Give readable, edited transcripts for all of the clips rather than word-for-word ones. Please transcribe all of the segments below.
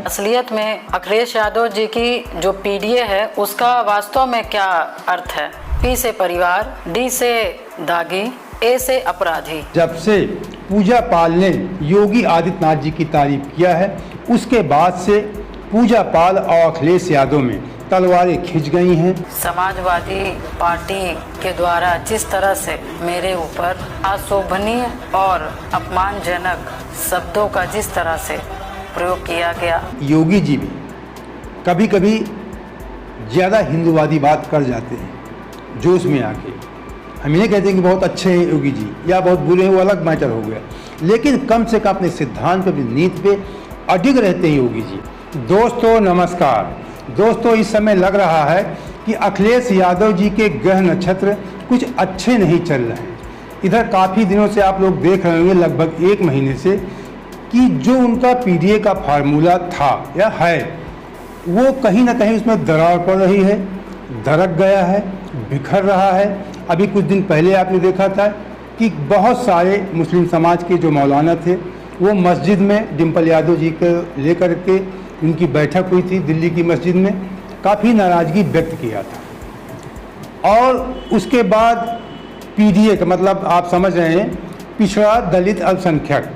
असलियत में अखिलेश यादव जी की जो पीडीए है उसका वास्तव में क्या अर्थ है? पी से परिवार, डी से दागी, ए से अपराधी। जब से पूजा पाल ने योगी आदित्यनाथ जी की तारीफ किया है, उसके बाद से पूजा पाल और अखिलेश यादव में तलवारें खिंच गई हैं। समाजवादी पार्टी के द्वारा जिस तरह से मेरे ऊपर अशोभनीय और अपमानजनक शब्दों का जिस तरह से प्रयोग किया गया, योगी जी भी कभी कभी ज़्यादा हिंदूवादी बात कर जाते हैं जोश में आके। हम ये कहते हैं कि बहुत अच्छे हैं योगी जी या बहुत बुरे हैं, वो अलग मैटर हो गया, लेकिन कम से कम अपने सिद्धांत पे, अपनी नीति पे अडिग रहते हैं योगी जी। दोस्तों नमस्कार। दोस्तों, इस समय लग रहा है कि अखिलेश यादव जी के ग्रह नक्षत्र कुछ अच्छे नहीं चल रहे हैं। इधर काफ़ी दिनों से आप लोग देख रहे होंगे, लगभग 1 महीने से, कि जो उनका पीडीए का फार्मूला था या है, वो कहीं ना कहीं उसमें दरार पड़ रही है, दरक गया है, बिखर रहा है। अभी कुछ दिन पहले आपने देखा था कि बहुत सारे मुस्लिम समाज के जो मौलाना थे, वो मस्जिद में डिम्पल यादव जी को लेकर के उनकी बैठक हुई थी दिल्ली की मस्जिद में, काफ़ी नाराज़गी व्यक्त किया था। और उसके बाद पीडीए का मतलब आप समझ रहे हैं, पिछड़ा दलित अल्पसंख्यक,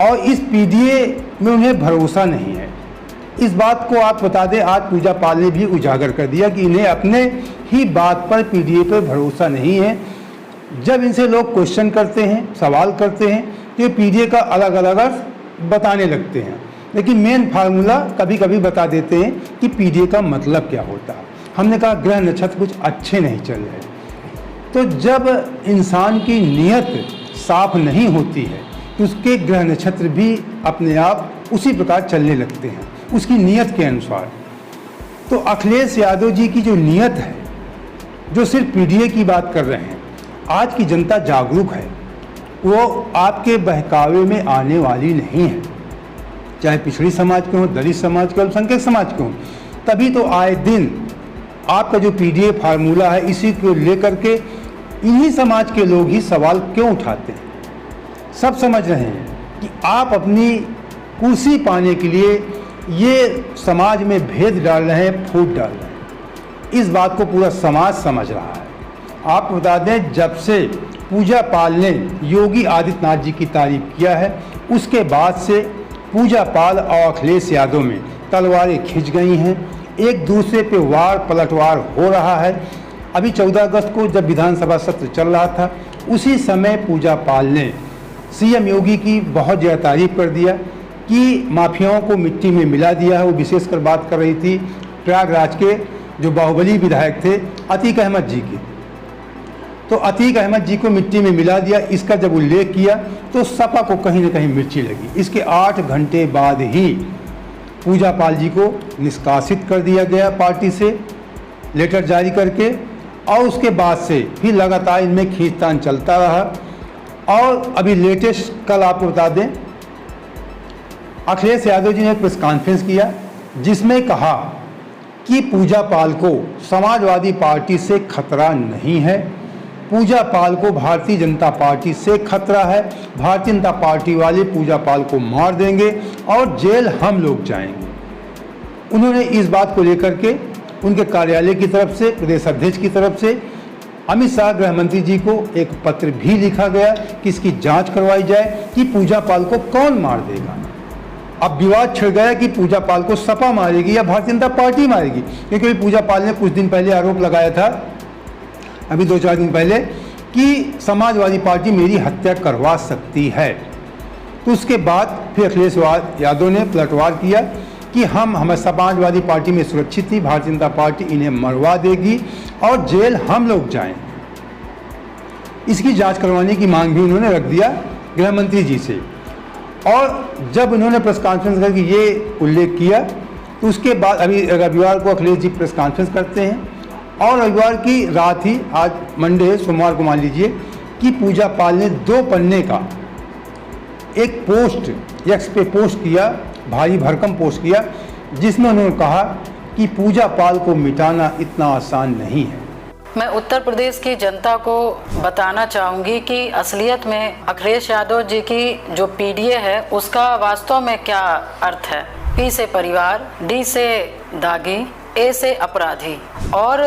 और इस पीडीए में उन्हें भरोसा नहीं है। इस बात को आप बता दें, आज पूजा पाल ने भी उजागर कर दिया कि इन्हें अपने ही बात पर, पीडीए पर भरोसा नहीं है। जब इनसे लोग क्वेश्चन करते हैं, सवाल करते हैं, तो ये पीडीए का अलग अलग अर्थ बताने लगते हैं, लेकिन मेन फार्मूला कभी कभी बता देते हैं कि पीडीए का मतलब क्या होता है। हमने कहा ग्रह नक्षत्र कुछ अच्छे नहीं चल रहे। तो जब इंसान की नीयत साफ नहीं होती है तो उसके ग्रह नक्षत्र भी अपने आप उसी प्रकार चलने लगते हैं, उसकी नीयत के अनुसार। तो अखिलेश यादव जी की जो नीयत है, जो सिर्फ पीडीए की बात कर रहे हैं, आज की जनता जागरूक है, वो आपके बहकावे में आने वाली नहीं है। चाहे पिछड़ी समाज के हों, दलित समाज के, अल्पसंख्यक समाज के हों, तभी तो आए दिन आपका जो पीडीए फार्मूला है, इसी को लेकर के इन्हीं समाज के लोग ही सवाल क्यों उठाते हैं। सब समझ रहे हैं कि आप अपनी कुर्सी पाने के लिए ये समाज में भेद डाल रहे हैं, फूट डाल रहे हैं। इस बात को पूरा समाज समझ रहा है। आपको बता दें, जब से पूजा पाल ने योगी आदित्यनाथ जी की तारीफ किया है, उसके बाद से पूजा पाल और अखिलेश यादव में तलवारें खिंच गई हैं, एक दूसरे पे वार पलटवार हो रहा है। अभी 14 अगस्त को जब विधानसभा सत्र चल रहा था, उसी समय पूजा पाल ने सीएम योगी की बहुत ज़्यादा तारीफ कर दिया कि माफियाओं को मिट्टी में मिला दिया है। वो विशेषकर बात कर रही थी प्रयागराज के जो बाहुबली विधायक थे अतीक अहमद जी की। तो अतीक अहमद जी को मिट्टी में मिला दिया, इसका जब उल्लेख किया तो सपा को कहीं ना कहीं मिर्ची लगी। इसके 8 घंटे बाद ही पूजा पाल जी को निष्कासित कर दिया गया पार्टी से, लेटर जारी करके, और उसके बाद से फिर लगातार इनमें खींचतान चलता रहा। और अभी लेटेस्ट कल आपको बता दें, अखिलेश यादव जी ने प्रेस कॉन्फ्रेंस किया जिसमें कहा कि पूजा पाल को समाजवादी पार्टी से खतरा नहीं है, पूजा पाल को भारतीय जनता पार्टी से खतरा है, भारतीय जनता पार्टी वाले पूजा पाल को मार देंगे और जेल हम लोग जाएंगे। उन्होंने इस बात को लेकर के उनके कार्यालय की तरफ से, प्रदेश अध्यक्ष की तरफ से अमित शाह गृह मंत्री जी को एक पत्र भी लिखा गया कि इसकी जांच करवाई जाए कि पूजा पाल को कौन मार देगा। अब विवाद छिड़ गया कि पूजा पाल को सपा मारेगी या भारतीय जनता पार्टी मारेगी, क्योंकि पूजा पाल ने कुछ दिन पहले आरोप लगाया था, अभी 2-4 दिन पहले, कि समाजवादी पार्टी मेरी हत्या करवा सकती है। तो उसके बाद फिर अखिलेश यादव ने पलटवार किया कि हम समाजवादी पार्टी में सुरक्षित थी, भारतीय जनता पार्टी इन्हें मरवा देगी और जेल हम लोग जाएं। इसकी जांच करवाने की मांग भी उन्होंने रख दिया गृह मंत्री जी से। और जब उन्होंने प्रेस कॉन्फ्रेंस करके ये उल्लेख किया तो उसके बाद अभी रविवार को अखिलेश जी प्रेस कॉन्फ्रेंस करते हैं, और रविवार की रात ही, आज मंडे है, सोमवार को मान लीजिए, कि पूजा पाल ने 2 पन्ने का एक पोस्ट एक्स पे पोस्ट किया, भारी भरकम पोस्ट किया, जिसमें उन्होंने कहा कि पूजा पाल को मिटाना इतना आसान नहीं है। मैं उत्तर प्रदेश की जनता को बताना चाहूँगी कि असलियत में अखिलेश यादव जी की जो पीडीए है उसका वास्तव में क्या अर्थ है। पी से परिवार, डी से दागी, ए से अपराधी। और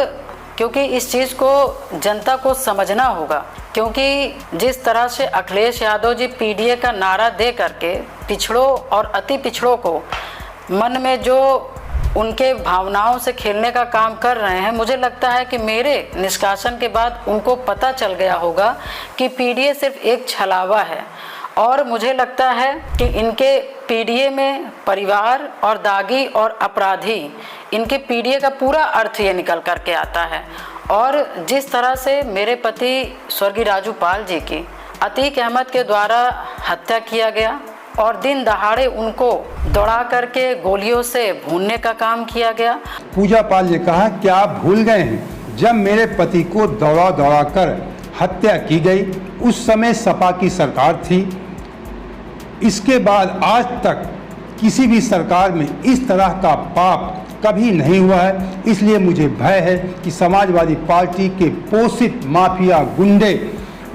क्योंकि इस चीज़ को जनता को समझना होगा, क्योंकि जिस तरह से अखिलेश यादव जी पीडीए का नारा दे करके पिछड़ों और अति पिछड़ों को मन में जो उनके भावनाओं से खेलने का काम कर रहे हैं, मुझे लगता है कि मेरे निष्कासन के बाद उनको पता चल गया होगा कि पीडीए सिर्फ एक छलावा है। और मुझे लगता है कि इनके पीडीए में परिवार और दागी और अपराधी, इनके पीडीए का पूरा अर्थ ये निकल करके आता है। और जिस तरह से मेरे पति स्वर्गीय राजू पाल जी की अतीक अहमद के द्वारा हत्या किया गया और दिन दहाड़े उनको दौड़ा करके गोलियों से भूनने का काम किया गया। पूजा पाल ने कहा कि आप भूल गए हैं जब मेरे पति को दौड़ा दौड़ा कर हत्या की गई, उस समय सपा की सरकार थी। इसके बाद आज तक किसी भी सरकार में इस तरह का पाप कभी नहीं हुआ है। इसलिए मुझे भय है कि समाजवादी पार्टी के पोषित माफिया गुंडे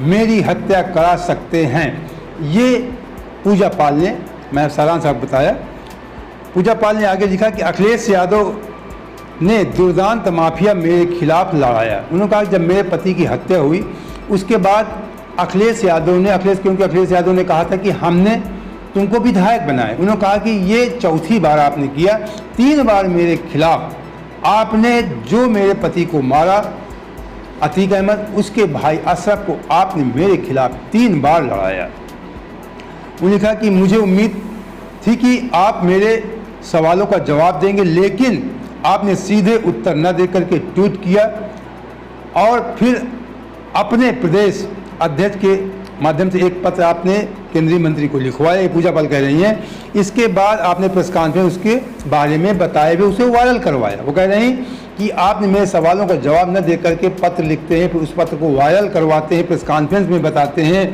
मेरी हत्या करा सकते हैं। ये पूजा पाल ने, मैं सारांश आपको बताया। पूजा पाल ने आगे लिखा कि अखिलेश यादव ने दुर्दांत माफिया मेरे खिलाफ लड़ाया। उन्होंने कहा कि जब मेरे पति की हत्या हुई उसके बाद अखिलेश यादव ने, क्योंकि अखिलेश यादव ने कहा था कि हमने तुमको विधायक बनाए। उन्होंने कहा कि ये चौथी बार आपने किया, 3 बार मेरे खिलाफ आपने जो मेरे पति को मारा अतीक अहमद, उसके भाई अशरफ को आपने मेरे खिलाफ 3 बार लड़ाया। उन्होंने कहा कि मुझे उम्मीद थी कि आप मेरे सवालों का जवाब देंगे, लेकिन आपने सीधे उत्तर न देकर के ट्वीट किया और फिर अपने प्रदेश अध्यक्ष के माध्यम से एक पत्र आपने केंद्रीय मंत्री को लिखवाया। ये पूजा पाल कह रही हैं। इसके बाद आपने प्रेस कॉन्फ्रेंस उसके बारे में बताए हुए उसे वायरल करवाया। वो कह रही कि आपने मेरे सवालों का जवाब न दे करके पत्र लिखते हैं, फिर उस पत्र को वायरल करवाते हैं, प्रेस कॉन्फ्रेंस में बताते हैं।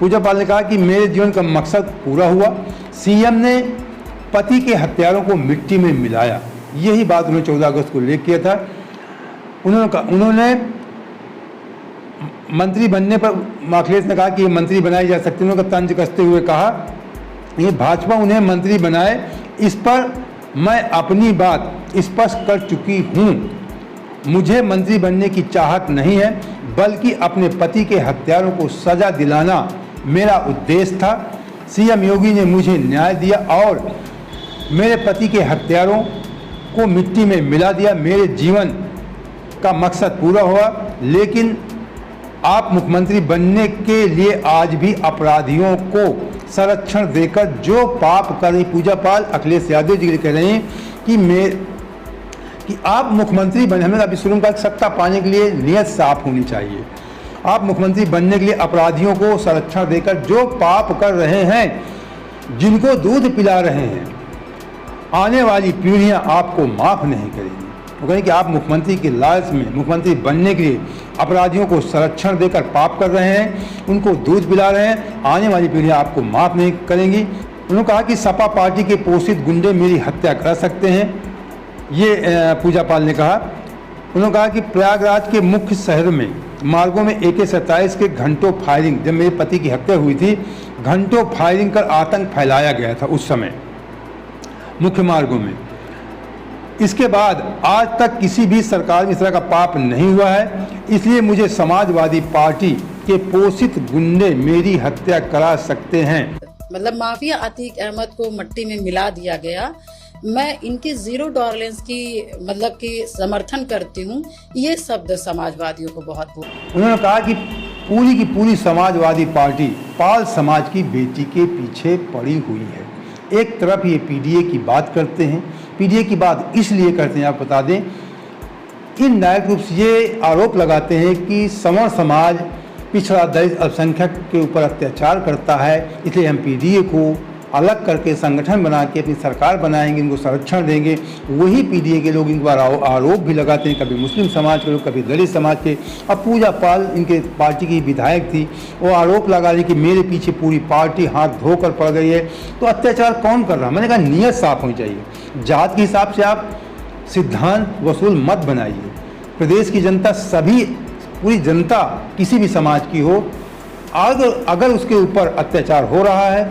पूजा पाल ने कहा कि मेरे जीवन का मकसद पूरा हुआ। सीएम ने पति के हत्यारों को मिट्टी में मिलाया। यही बात उन्होंने 14 अगस्त को लेकर किया था। उन्होंने मंत्री बनने पर अखिलेश ने कहा कि ये मंत्री बनाए जा सकते हैं। उन्होंने तंज कसते हुए कहा ये भाजपा उन्हें मंत्री बनाए, इस पर मैं अपनी बात स्पष्ट कर चुकी हूँ। मुझे मंत्री बनने की चाहत नहीं है, बल्कि अपने पति के हत्यारों को सजा दिलाना मेरा उद्देश्य था। सीएम योगी ने मुझे न्याय दिया और मेरे पति के हत्यारों को मिट्टी में मिला दिया। मेरे जीवन का मकसद पूरा हुआ, लेकिन आप मुख्यमंत्री बनने के लिए आज भी अपराधियों को संरक्षण देकर जो पाप कर रही पूजा पाल अखिलेश यादव जी कह रहे हैं कि आप मुख्यमंत्री बने। हमें अभी शुरू का सत्ता पाने के लिए नियत साफ होनी चाहिए। आप मुख्यमंत्री बनने के लिए अपराधियों को संरक्षण देकर जो पाप कर रहे हैं, जिनको दूध पिला रहे हैं, आने वाली पीढ़ियां आपको माफ़ नहीं करेंगी। वो कहें कि आप मुख्यमंत्री के लालच में मुख्यमंत्री बनने के लिए अपराधियों को संरक्षण देकर पाप कर रहे हैं, उनको दूध पिला रहे हैं, आने वाली पीढ़ियां आपको माफ़ नहीं करेंगी। उन्होंने कहा कि सपा पार्टी के पोषित गुंडे मेरी हत्या कर सकते हैं। ये पूजा पाल ने कहा। उन्होंने कहा कि प्रयागराज के मुख्य शहर में मार्गों में AK-47 के घंटों फायरिंग, जब मेरे पति की हत्या हुई थी, घंटों फायरिंग कर आतंक फैलाया गया था उस समय मुख्य मार्गों में। इसके बाद आज तक किसी भी सरकार में इस तरह का पाप नहीं हुआ है, इसलिए मुझे समाजवादी पार्टी के पोषित गुंडे मेरी हत्या करा सकते हैं। मतलब माफिया अतीक अहमद को मिट्टी में मिला दिया गया। मैं इनकी जीरो टॉलरेंस की मतलब कि समर्थन करती हूँ। ये शब्द समाजवादियों को बहुत उन्होंने कहा कि पूरी की पूरी समाजवादी पार्टी पाल समाज की बेटी के पीछे पड़ी हुई है। एक तरफ ये पीडीए की बात करते हैं, पीडीए की बात इसलिए करते हैं, आप बता दें, इनडायरेक्ट रूप से ये आरोप लगाते हैं कि सवर्ण समाज पिछड़ा दलित अल्पसंख्यक के ऊपर अत्याचार करता है, इसलिए हम पीडीए को अलग करके संगठन बना के अपनी सरकार बनाएंगे, इनको संरक्षण देंगे। वही पीडीए के लोग इन पर आरोप भी लगाते हैं, कभी मुस्लिम समाज के लोग, कभी दलित समाज के। अब पूजा पाल इनके पार्टी की विधायक थी, वो आरोप लगा रही कि मेरे पीछे पूरी पार्टी हाथ धोकर पड़ गई है। तो अत्याचार कौन कर रहा है? मैंने कहा नियत साफ होनी चाहिए। जात के हिसाब से आप सिद्धांत वसूल मत बनाइए। प्रदेश की जनता, सभी पूरी जनता किसी भी समाज की हो, अगर उसके ऊपर अत्याचार हो रहा है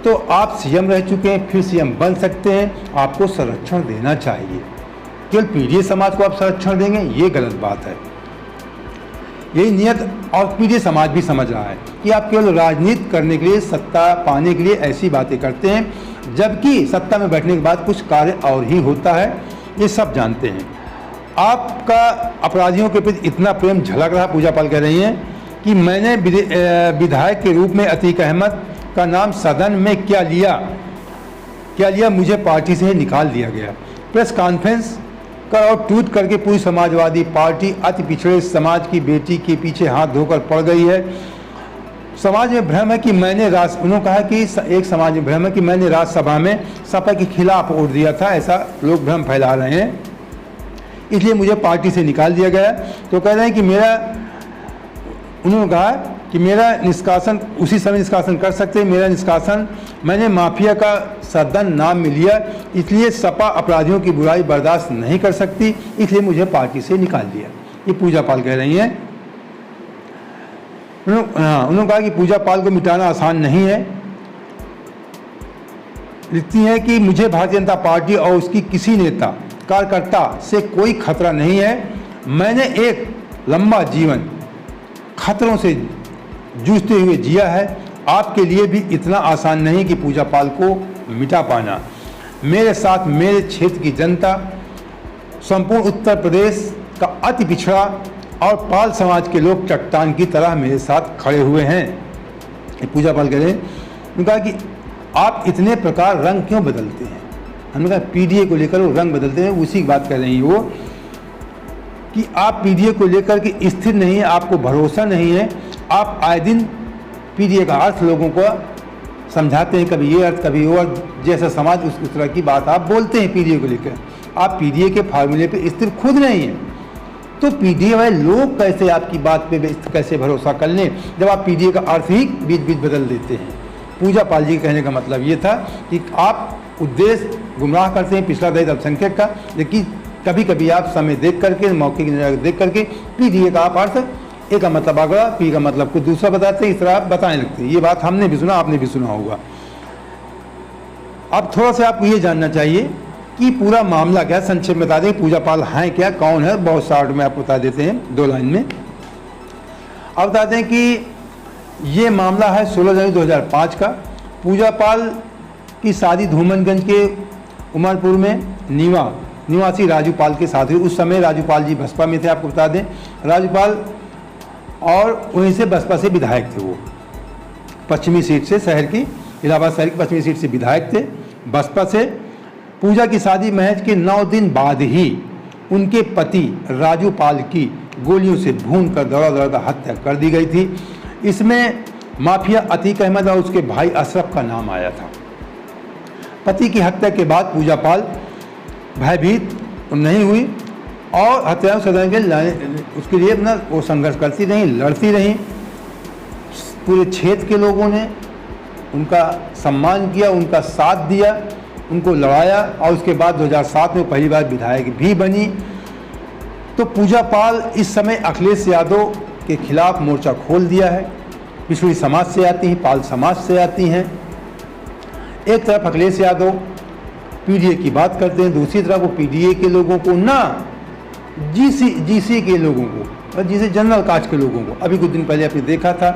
तो आप सीएम रह चुके हैं, फिर सीएम बन सकते हैं, आपको संरक्षण देना चाहिए। केवल पीडीए समाज को आप संरक्षण देंगे, ये गलत बात है। यही नियत और पीडीए समाज भी समझ रहा है कि आप केवल राजनीति करने के लिए, सत्ता पाने के लिए ऐसी बातें करते हैं, जबकि सत्ता में बैठने के बाद कुछ कार्य और ही होता है, ये सब जानते हैं। आपका अपराधियों के प्रति इतना प्रेम झलक रहा, पूजा पाल कह रही हैं कि मैंने विधायक के रूप में अतीक अहमद का नाम सदन में क्या लिया, मुझे पार्टी से ही निकाल दिया गया। प्रेस कॉन्फ्रेंस कर और ट्वीट करके पूरी समाजवादी पार्टी अति पिछड़े समाज की बेटी के पीछे हाथ धोकर पड़ गई है। समाज में भ्रम है कि मैंने उन्होंने कहा कि एक समाज में भ्रम है कि मैंने राज्यसभा में सपा के खिलाफ वोट दिया था, ऐसा लोग भ्रम फैला रहे हैं, इसलिए मुझे पार्टी से निकाल दिया गया। तो कह रहे हैं कि उन्होंने कहा कि मेरा निष्कासन उसी समय निष्कासन कर सकते हैं, मेरा निष्कासन मैंने माफिया का सदन नाम में लिया, इसलिए सपा अपराधियों की बुराई बर्दाश्त नहीं कर सकती, इसलिए मुझे पार्टी से निकाल दिया। ये पूजा पाल कह रही हैं। उन्होंने कहा कि पूजा पाल को मिटाना आसान नहीं है। लिखती हैं कि मुझे भारतीय जनता पार्टी और उसकी किसी नेता कार्यकर्ता से कोई खतरा नहीं है। मैंने एक लंबा जीवन खतरों से जूझते हुए जिया है। आपके लिए भी इतना आसान नहीं कि पूजा पाल को मिटा पाना। मेरे साथ मेरे क्षेत्र की जनता, संपूर्ण उत्तर प्रदेश का अति पिछड़ा और पाल समाज के लोग चट्टान की तरह मेरे साथ खड़े हुए हैं। पूजा पाल कह रहे हैं, उन्होंने कहा कि आप इतने प्रकार रंग क्यों बदलते हैं। हमने कहा पीडीए को लेकर वो रंग बदलते हैं, उसी की बात कर रही हैं वो कि आप पीडीए को लेकर के स्थिर नहीं है, आपको भरोसा नहीं है। आप आए दिन पीडीए का अर्थ लोगों को समझाते हैं, कभी ये अर्थ कभी वो अर्थ, जैसा समाज उस तरह की बात आप बोलते हैं पीडीए को लेकर। आप पीडीए के फार्मूले पे स्थिर खुद नहीं है, तो पीडीए वाले लोग कैसे आपकी बात पे कैसे भरोसा कर लें जब आप पीडीए का अर्थ ही बीच बीच बदल देते हैं। पूजा पाल जी के कहने का मतलब ये था कि आप उद्देश्य गुमराह करते हैं पिछड़ा दलित अल्पसंख्यक का, लेकिन कभी कभी आप समय देख करके, मौके की देख करके पीडीए का आप अर्थ एक का मतलब आगरा, पी का मतलब कुछ दूसरा बताते हैं, इस तरह आप बताने लगते हैं। ये बात हमने भी सुना, आपने भी सुना होगा। अब थोड़ा सा आपको ये जानना चाहिए कि पूरा मामला क्या, संक्षेप में बता दें पूजा पाल हैं क्या, कौन है, बहुत शॉर्ट में आपको बता देते हैं 2 लाइन में। अब बताते हैं कि ये मामला है 16 जनवरी 2005 का। पूजा पाल की शादी धूमनगंज के उमरपुर में निवासी राजू पाल के साथ हुई। उस समय राजू पाल जी बसपा में थे, आपको बता दें। राजू पाल और वहीं से बसपा से विधायक थे, वो पश्चिमी सीट से, शहर की इलाहाबाद शहर की पश्चिमी सीट से विधायक थे बसपा से। पूजा की शादी महज के 9 दिन बाद ही उनके पति राजू पाल की गोलियों से भूनकर दौड़ा हत्या कर दी गई थी। इसमें माफिया अतीक अहमद और उसके भाई अशरफ का नाम आया था। पति की हत्या के बाद पूजा पाल भयभीत नहीं हुई और हत्याओं सदन के उसके लिए अपना वो संघर्ष करती रहीं, लड़ती रहीं। पूरे क्षेत्र के लोगों ने उनका सम्मान किया, उनका साथ दिया, उनको लड़ाया और उसके बाद 2007 में पहली बार विधायक भी बनी। तो पूजा पाल इस समय अखिलेश यादव के खिलाफ मोर्चा खोल दिया है। पिछड़ी समाज से आती हैं, पाल समाज से आती हैं। एक तरफ अखिलेश यादव पीडीए की बात करते हैं, दूसरी तरफ वो पीडीए के लोगों को ना जीसी के लोगों को और जिसे जनरल कास्ट के लोगों को, अभी कुछ दिन पहले आपने देखा था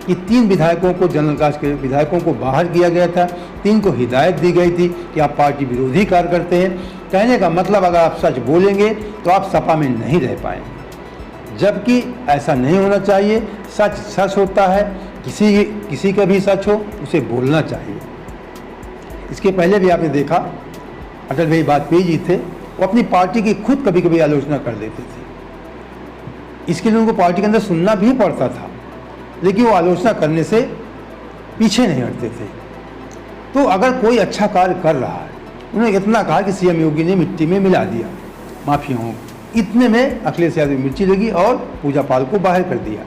कि 3 विधायकों को, जनरल कास्ट के विधायकों को बाहर किया गया था। 3 को हिदायत दी गई थी कि आप पार्टी विरोधी कार्य करते हैं। कहने का मतलब अगर आप सच बोलेंगे तो आप सपा में नहीं रह पाएंगे, जबकि ऐसा नहीं होना चाहिए। सच सच होता है, किसी का भी सच हो उसे बोलना चाहिए। इसके पहले भी आपने देखा अटल बिहारी वाजपेयी जी थे, वो अपनी पार्टी की खुद कभी कभी आलोचना कर देते थे। इसके लिए उनको पार्टी के अंदर सुनना भी पड़ता था, लेकिन वो आलोचना करने से पीछे नहीं हटते थे। तो अगर कोई अच्छा कार्य कर रहा है, उन्होंने इतना कहा कि सीएम योगी ने मिट्टी में मिला दिया माफियाओं को, इतने में अखिलेश यादव मिर्ची लगी और पूजा पाल को बाहर कर दिया।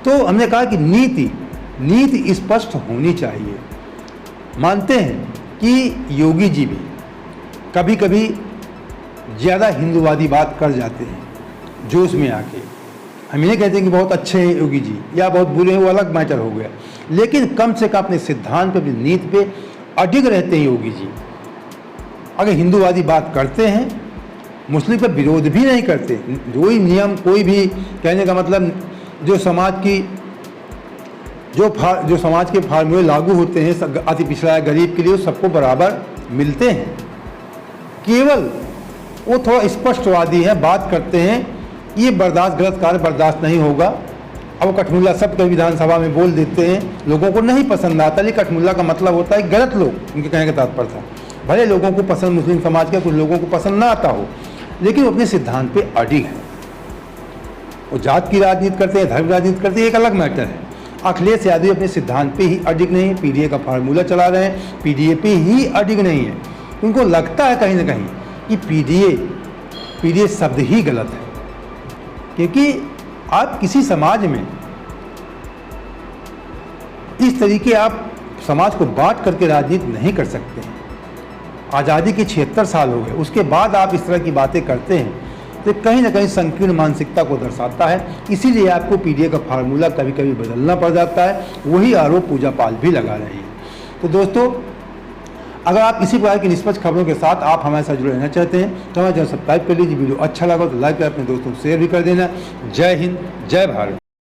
तो हमने कहा कि नीति स्पष्ट होनी चाहिए। मानते हैं कि योगी जी भी कभी कभी ज़्यादा हिंदूवादी बात कर जाते हैं, जोश में आके। हम ये कहते हैं कि बहुत अच्छे हैं योगी जी या बहुत बुरे हैं, वो अलग मैटर हो गया, लेकिन कम से कम अपने सिद्धांत पे, अपनी नीति पे अडिग रहते हैं योगी जी। अगर हिंदूवादी बात करते हैं, मुस्लिम पर विरोध भी नहीं करते, कोई नियम, कोई भी, कहने का मतलब जो समाज की जो समाज के फार्मूले लागू होते हैं अति पिछड़ा या गरीब के लिए, सबको बराबर मिलते हैं। केवल वो थोड़ा स्पष्टवादी हैं, बात करते हैं ये बर्दाश्त, गलत कार्य बर्दाश्त नहीं होगा। अब वो कठमुल्ला सब कभी विधानसभा में बोल देते हैं, लोगों को नहीं पसंद आता, लेकिन कठमुल्ला का मतलब होता है गलत लोग, उनके कहने का तात्पर्य था। भले लोगों को पसंद, मुस्लिम समाज का कुछ लोगों को पसंद ना आता हो, लेकिन वो अपने सिद्धांत पे अडिग है। वो जात की राजनीति करते हैं, धर्म राजनीति करते हैं, एक अलग मैटर है। अखिलेश यादव अपने सिद्धांत पे ही अडिग नहीं है, पीडीए का फार्मूला चला रहे हैं, पीडीए पे ही अडिग नहीं है। उनको लगता है कहीं ना कहीं कि पीडीए शब्द ही गलत है, क्योंकि आप किसी समाज में इस तरीके आप समाज को बांट करके राजनीति नहीं कर सकते हैं। आज़ादी के 76 साल हो गए, उसके बाद आप इस तरह की बातें करते हैं, तो कहीं ना कहीं संकीर्ण मानसिकता को दर्शाता है। इसीलिए आपको पीडीए का फार्मूला कभी कभी बदलना पड़ जाता है। वही आरोप पूजा पाल भी लगा रहे हैं। तो दोस्तों, अगर आप इसी प्रकार की निष्पक्ष खबरों के साथ आप हमारे साथ जुड़े रहना चाहते हैं तो हमारे चैनल सब्सक्राइब कर लीजिए। वीडियो अच्छा लगा तो लाइक कर, अपने दोस्तों को शेयर भी कर देना। जय हिंद, जय भारत।